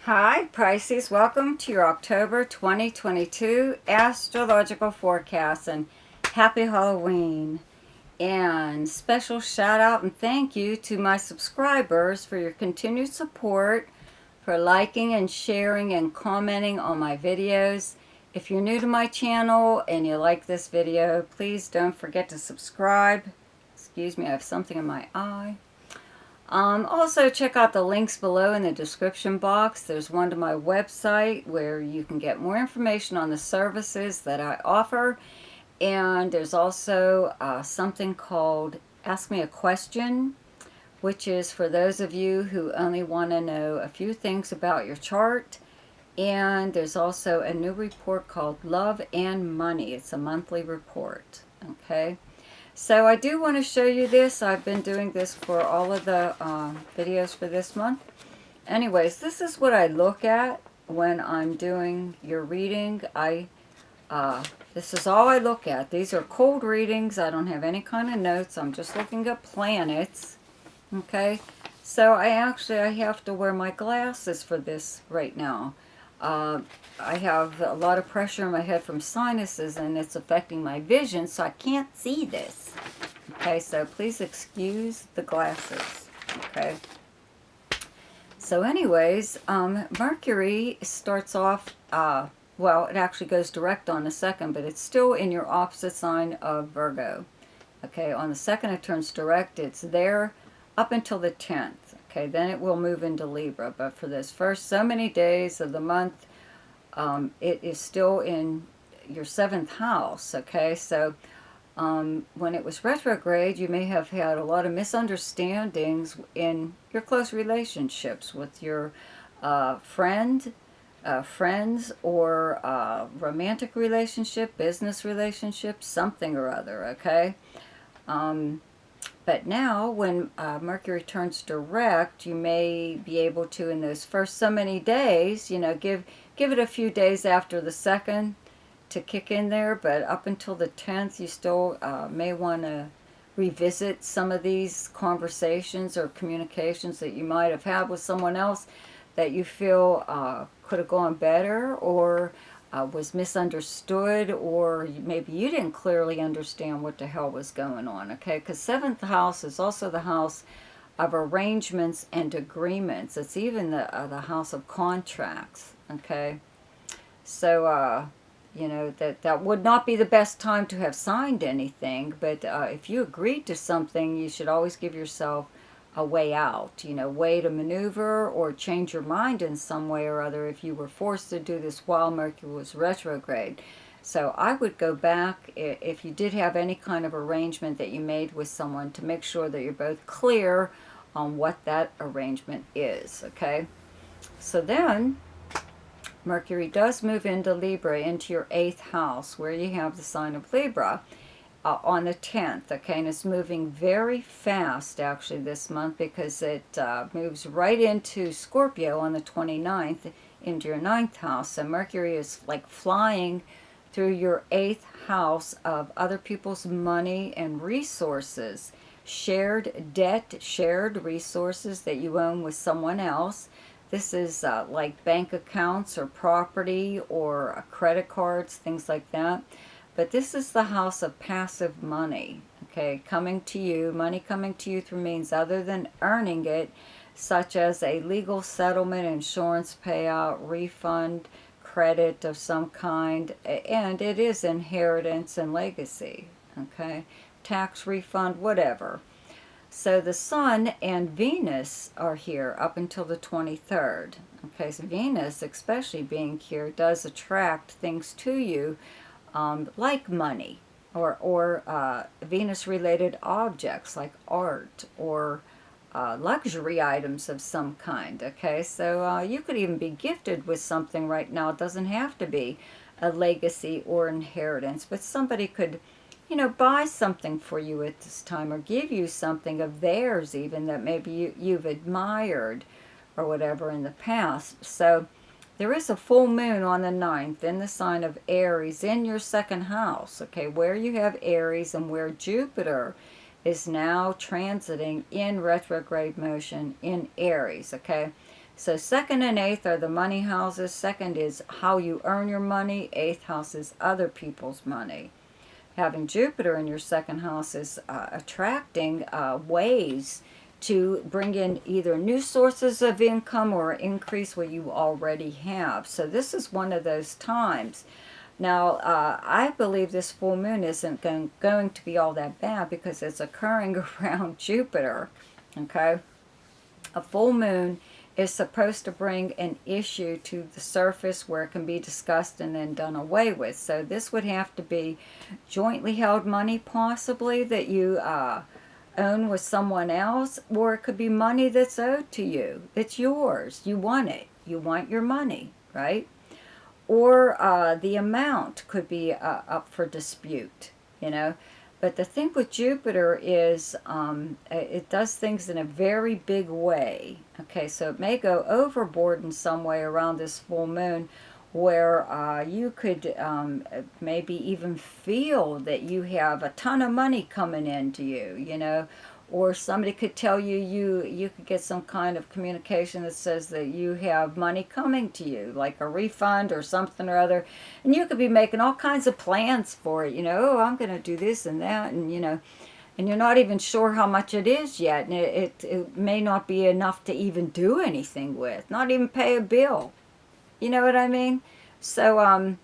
Hi, Pisces. Welcome to your October 2022 Astrological Forecast and Happy Halloween. And special shout out and thank you to my subscribers for your continued support, for liking and sharing and commenting on my videos. If you're new to my channel and you like this video, please don't forget to subscribe. Excuse me, I have something in my eye. Also, check out the links below in the description box. There's one to my website where you can get more information on the services that I offer. And there's also something called Ask Me a Question, which is for those of you who only want to know a few things about your chart. And there's also a new report called Love and Money. It's a monthly report. Okay. So I do want to show you this. I've been doing this for all of the videos for this month. Anyways, this is what I look at when I'm doing your reading. This is all I look at. These are cold readings. I don't have any kind of notes. I'm just looking at planets. Okay, so I have to wear my glasses for this right now. I have a lot of pressure in my head from sinuses and it's affecting my vision, so I can't see this. Okay, so please excuse the glasses. Okay. So anyways, Mercury starts off, well, it actually goes direct on the 2nd, but it's still in your opposite sign of Virgo. Okay, on the 2nd it turns direct. It's there up until the 10th. Okay, then it will move into Libra. But for this first so many days of the month, it is still in your 7th house. Okay, so when it was retrograde, you may have had a lot of misunderstandings in your close relationships with your friends, or romantic relationship, business relationship, something or other. Okay. But now, when Mercury turns direct, you may be able to, in those first so many days, give it a few days after the 2nd to kick in there. But up until the 10th, you still may want to revisit some of these conversations or communications that you might have had with someone else that you feel could have gone better, or was misunderstood, or maybe you didn't clearly understand what the hell was going on. Okay, because 7th house is also the house of arrangements and agreements. It's even the house of contracts. Okay, so that would not be the best time to have signed anything, but if you agreed to something, you should always give yourself a way out, way to maneuver or change your mind in some way or other if you were forced to do this while Mercury was retrograde. So I would go back, if you did have any kind of arrangement that you made with someone, to make sure that you're both clear on what that arrangement is. Okay, so then Mercury does move into Libra, into your 8th house, where you have the sign of Libra, on the 10th. Okay, and it's moving very fast actually this month, because it moves right into Scorpio on the 29th, into your 9th house. So Mercury is like flying through your 8th house of other people's money and resources, shared debt, shared resources that you own with someone else. This is like bank accounts or property or credit cards, things like that. But this is the house of passive money, okay, coming to you, money coming to you through means other than earning it, such as a legal settlement, insurance payout, refund, credit of some kind, and it is inheritance and legacy, okay, tax refund, whatever. So the Sun and Venus are here up until the 23rd. Okay, so Venus, especially being here, does attract things to you, like money, or Venus-related objects like art or luxury items of some kind. Okay, so you could even be gifted with something right now. It doesn't have to be a legacy or inheritance, but somebody could, buy something for you at this time, or give you something of theirs even that maybe you've admired or whatever in the past. So there is a full moon on the 9th in the sign of Aries in your 2nd house, okay, where you have Aries and where Jupiter is now transiting in retrograde motion in Aries, okay. So second and eighth are the money houses. Second is how you earn your money. Eighth house is other people's money. Having Jupiter in your second house is attracting ways to bring in either new sources of income or increase what you already have. So this is one of those times. Now, I believe this full moon isn't going to be all that bad because it's occurring around Jupiter. Okay? A full moon is supposed to bring an issue to the surface where it can be discussed and then done away with. So this would have to be jointly held money, possibly, that you own with someone else, or it could be money that's owed to you. It's yours. You want it. You want your money, right? Or the amount could be up for dispute, you know. But the thing with Jupiter is it does things in a very big way. Okay, so it may go overboard in some way around this full moon where you could maybe even feel that you have a ton of money coming into you, you know. Or somebody could tell you, you could get some kind of communication that says that you have money coming to you, like a refund or something or other. And you could be making all kinds of plans for it, you know, oh, I'm going to do this and that, and, you know, and you're not even sure how much it is yet. And it may not be enough to even do anything with, not even pay a bill. You know what I mean? So,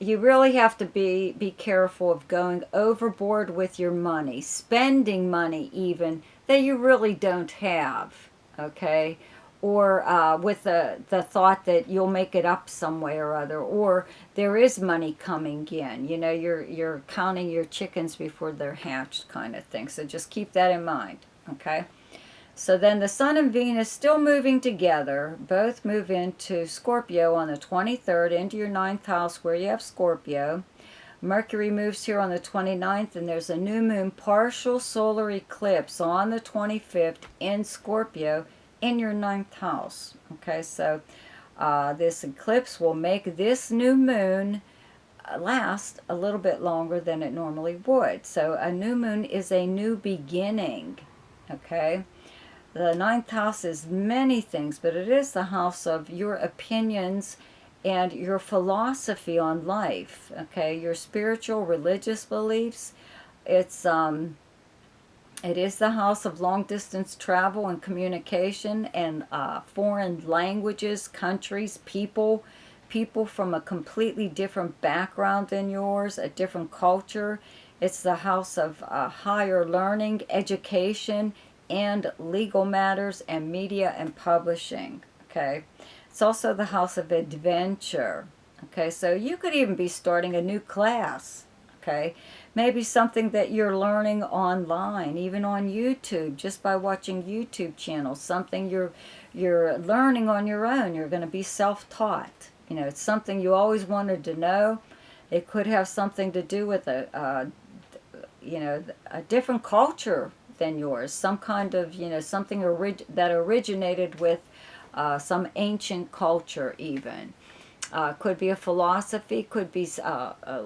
you really have to be careful of going overboard with your money, spending money even that you really don't have, okay? Or with the thought that you'll make it up some way or other, or there is money coming in. You know, you're counting your chickens before they're hatched kind of thing. So just keep that in mind, okay? So then the Sun and Venus still moving together. Both move into Scorpio on the 23rd, into your 9th house where you have Scorpio. Mercury moves here on the 29th, and there's a new moon partial solar eclipse on the 25th in Scorpio in your 9th house. Okay, so this eclipse will make this new moon last a little bit longer than it normally would. So a new moon is a new beginning, okay? The 9th house is many things, but it is the house of your opinions and your philosophy on life, okay? Your spiritual, religious beliefs. It is the house of long-distance travel and communication and foreign languages, countries, people from a completely different background than yours, a different culture. It's the house of higher learning, education, and legal matters and media and publishing, okay? It's also the house of adventure, okay? So you could even be starting a new class, okay? Maybe something that you're learning online, even on YouTube, just by watching YouTube channels, something you're learning on your own. You're going to be self-taught. You know, it's something you always wanted to know. It could have something to do with a different culture than yours, some kind of, you know, something that originated with some ancient culture even. Could be a philosophy, could be a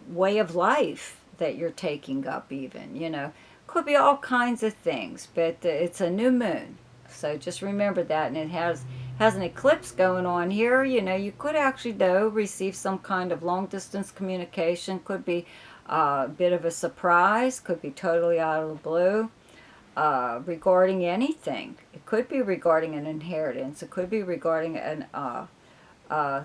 way of life that you're taking up even, you know. Could be all kinds of things, but it's a new moon. So just remember that, and it has an eclipse going on here. You know, you could actually, though, receive some kind of long-distance communication. Could be a bit of a surprise, could be totally out of the blue. Regarding anything. It could be regarding an inheritance. It could be regarding an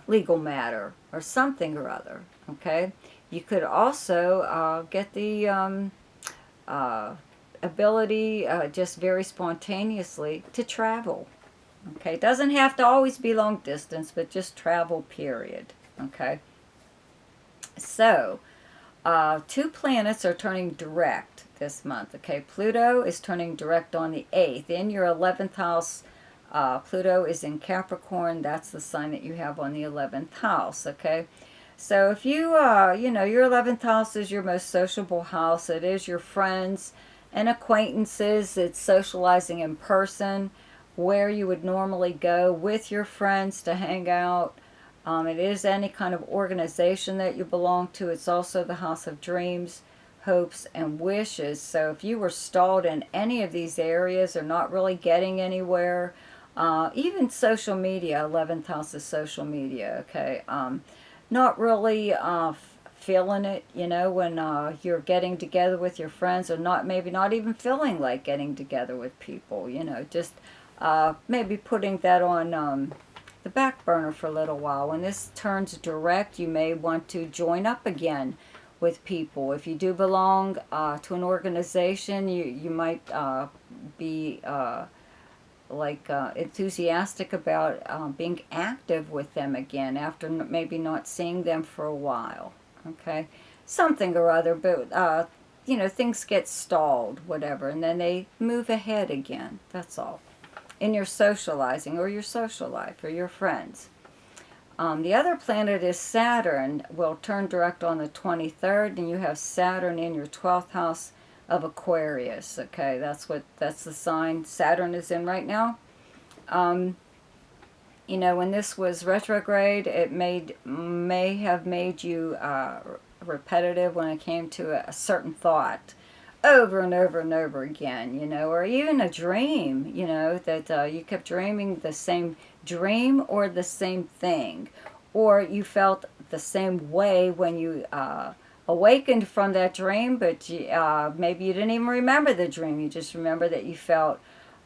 legal matter or something or other. Okay? You could also get the ability just very spontaneously to travel. Okay? It doesn't have to always be long distance, but just travel, period. Okay? So, 2 planets are turning direct this month, okay? Pluto is turning direct on the 8th. In your 11th house, Pluto is in Capricorn. That's the sign that you have on the 11th house, okay? So if you, you know, your 11th house is your most sociable house. It is your friends and acquaintances. It's socializing in person, where you would normally go with your friends to hang out. It is any kind of organization that you belong to. It's also the house of dreams, hopes, and wishes. So if you were stalled in any of these areas or not really getting anywhere, Even social media, 11th house is social media, okay? Not really feeling it, you know, when you're getting together with your friends, or not, maybe not even feeling like getting together with people, you know, just maybe putting that on the back burner for a little while. When this turns direct, you may want to join up again with people. If you do belong to an organization, you might be enthusiastic about being active with them again after maybe not seeing them for a while. Okay, something or other, but you know, things get stalled, whatever, and then they move ahead again. That's all. In your socializing or your social life or your friends. The other planet is Saturn, will turn direct on the 23rd, and you have Saturn in your 12th house of Aquarius. Okay, that's the sign Saturn is in right now. You know, when this was retrograde, it may have made you repetitive when it came to a certain thought over and over and over again, you know, or even a dream, you know, that you kept dreaming the same dream or the same thing, or you felt the same way when you awakened from that dream, but maybe you didn't even remember the dream. You just remember that you felt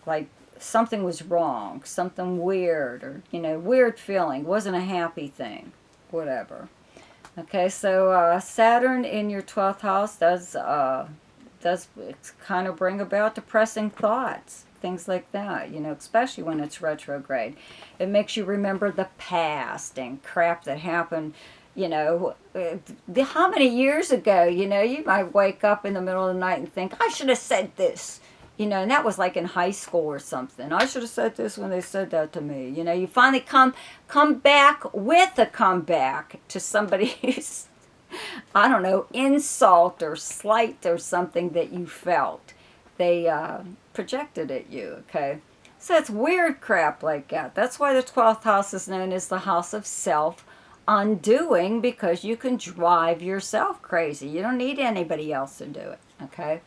like something was wrong, something weird, or, you know, weird feeling, wasn't a happy thing, whatever. Okay, so Saturn in your 12th house does kind of bring about depressing thoughts, things like that, you know, especially when it's retrograde. It makes you remember the past and crap that happened, you know, how many years ago, you know, you might wake up in the middle of the night and think, I should have said this. You know, and that was like in high school or something. I should have said this when they said that to me. You know, you finally come back with a comeback to somebody's I don't know, insult or slight or something that you felt. They projected at you, okay? So it's weird crap like that. That's why the 12th house is known as the house of self undoing, because you can drive yourself crazy. You don't need anybody else to do it, okay?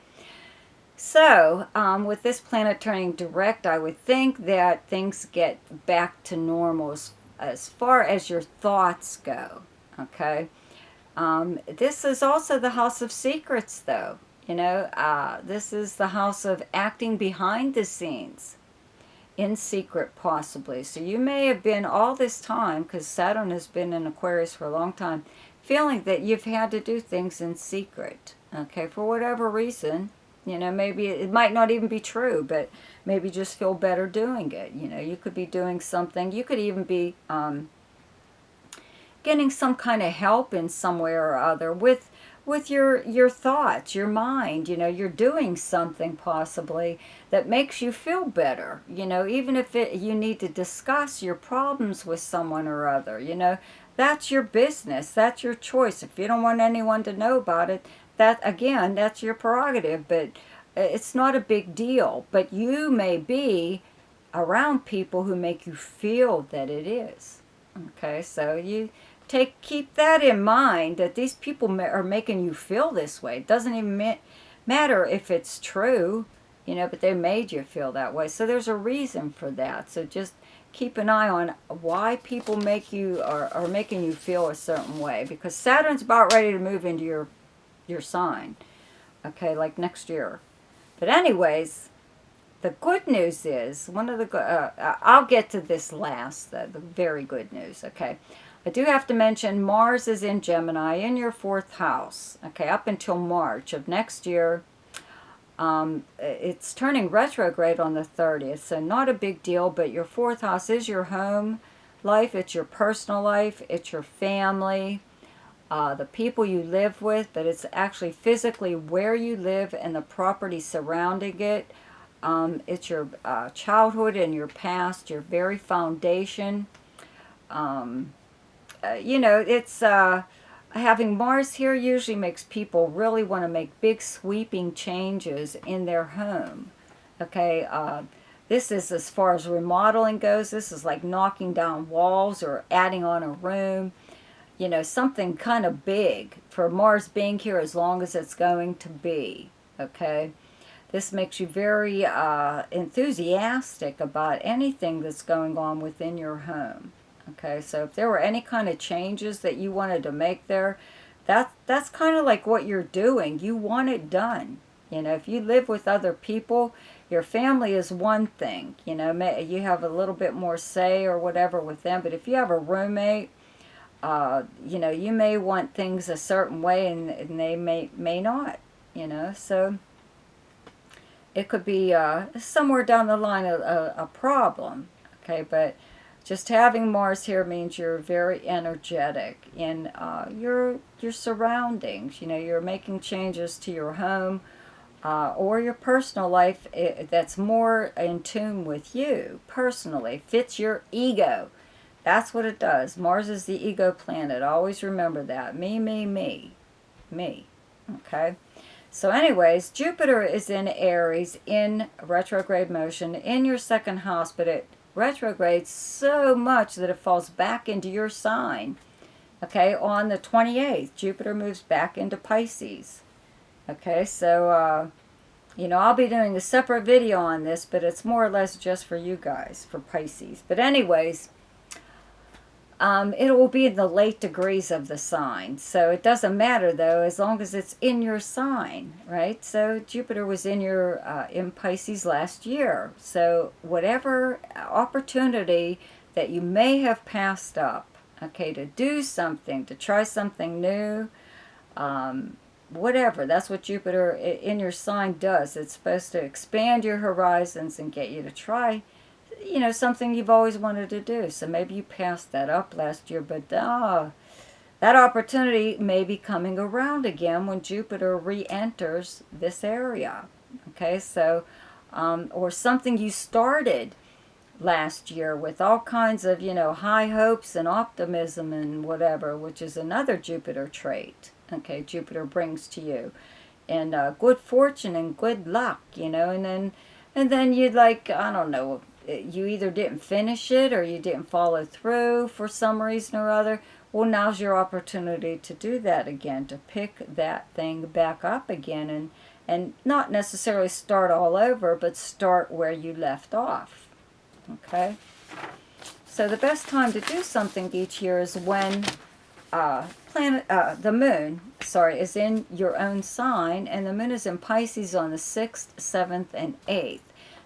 So, with this planet turning direct, I would think that things get back to normal as far as your thoughts go, okay? This is also the house of secrets, though. You know, this is the house of acting behind the scenes, in secret possibly. So you may have been all this time, because Saturn has been in Aquarius for a long time, feeling that you've had to do things in secret, okay, for whatever reason. You know, maybe it might not even be true, but maybe just feel better doing it. You know, you could be doing something. You could even be getting some kind of help in some way or other with your thoughts, your mind. You know, you're doing something possibly that makes you feel better. You know, even if you need to discuss your problems with someone or other. You know, that's your business. That's your choice. If you don't want anyone to know about it, that, again, that's your prerogative, but it's not a big deal. But you may be around people who make you feel that it is. Okay, so you keep that in mind, that these people are making you feel this way. It doesn't even matter if it's true, you know, but they made you feel that way. So there's a reason for that. So just keep an eye on why people make you are making you feel a certain way, because Saturn's about ready to move into your sign, okay, like next year. But anyways, the good news is, one of the I'll get to this last, the very good news, okay. I do have to mention Mars is in Gemini in your 4th house, okay, up until March of next year. It's turning retrograde on the 30th, so not a big deal, but your 4th house is your home life, it's your personal life, it's your family, the people you live with, but it's actually physically where you live and the property surrounding it. It's your childhood and your past, your very foundation. You know, it's having Mars here usually makes people really want to make big sweeping changes in their home. Okay, this is, as far as remodeling goes, this is like knocking down walls or adding on a room. You know, something kind of big for Mars being here as long as it's going to be. Okay, This makes you very enthusiastic about anything that's going on within your home. Okay, so if there were any kind of changes that you wanted to make there, that's kind of like what you're doing. You want it done. You know, if you live with other people, your family is one thing. You know, you have a little bit more say or whatever with them. But if you have a roommate, you know, you may want things a certain way, and they may not. You know, so it could be somewhere down the line a problem. Okay, but just having Mars here means you're very energetic in your surroundings. You know, you're making changes to your home or your personal life that's more in tune with you personally. Fits your ego. That's what it does. Mars is the ego planet. Always remember that. Me, me, me. Me. Okay? So anyways, Jupiter is in Aries in retrograde motion in your second house, but it retrogrades so much that it falls back into your sign. Okay, on the 28th, Jupiter moves back into Pisces. Okay, so, you know, I'll be doing a separate video on this, but it's more or less just for you guys, for Pisces. But anyways, it will be in the late degrees of the sign. So it doesn't matter, though, as long as it's in your sign, right? So Jupiter was in your in Pisces last year. So whatever opportunity that you may have passed up, okay, to do something, to try something new, whatever, that's what Jupiter in your sign does. It's supposed to expand your horizons and get you to try, you know, something you've always wanted to do. So maybe you passed that up last year, but that opportunity may be coming around again when Jupiter re-enters this area. Okay, so, or something you started last year with all kinds of, you know, high hopes and optimism and whatever, which is another Jupiter trait. Okay, Jupiter brings to you. And good fortune and good luck, you know, and then you'd like, I don't know, you either didn't finish it or you didn't follow through for some reason or other. Well, now's your opportunity to do that again, to pick that thing back up again and not necessarily start all over, but start where you left off. Okay? So the best time to do something each year is when the moon, is in your own sign, and the moon is in Pisces on the 6th, 7th, and 8th.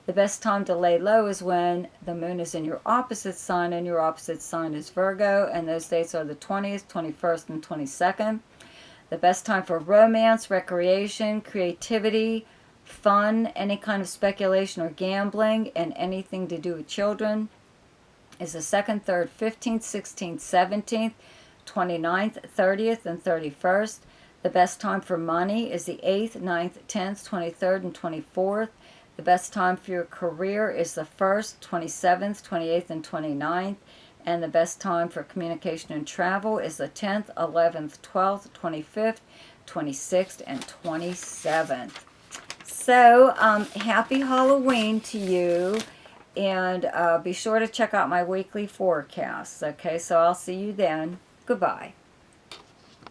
The best time to lay low is when the moon is in your opposite sign, and your opposite sign is Virgo, and those dates are the 20th, 21st, and 22nd. The best time for romance, recreation, creativity, fun, any kind of speculation or gambling, and anything to do with children is the 2nd, 3rd, 15th, 16th, 17th, 29th, 30th, and 31st. The best time for money is the 8th, 9th, 10th, 23rd, and 24th. The best time for your career is the 1st, 27th, 28th, and 29th. And the best time for communication and travel is the 10th, 11th, 12th, 25th, 26th, and 27th. So, happy Halloween to you. And be sure to check out my weekly forecasts. Okay, so I'll see you then. Goodbye.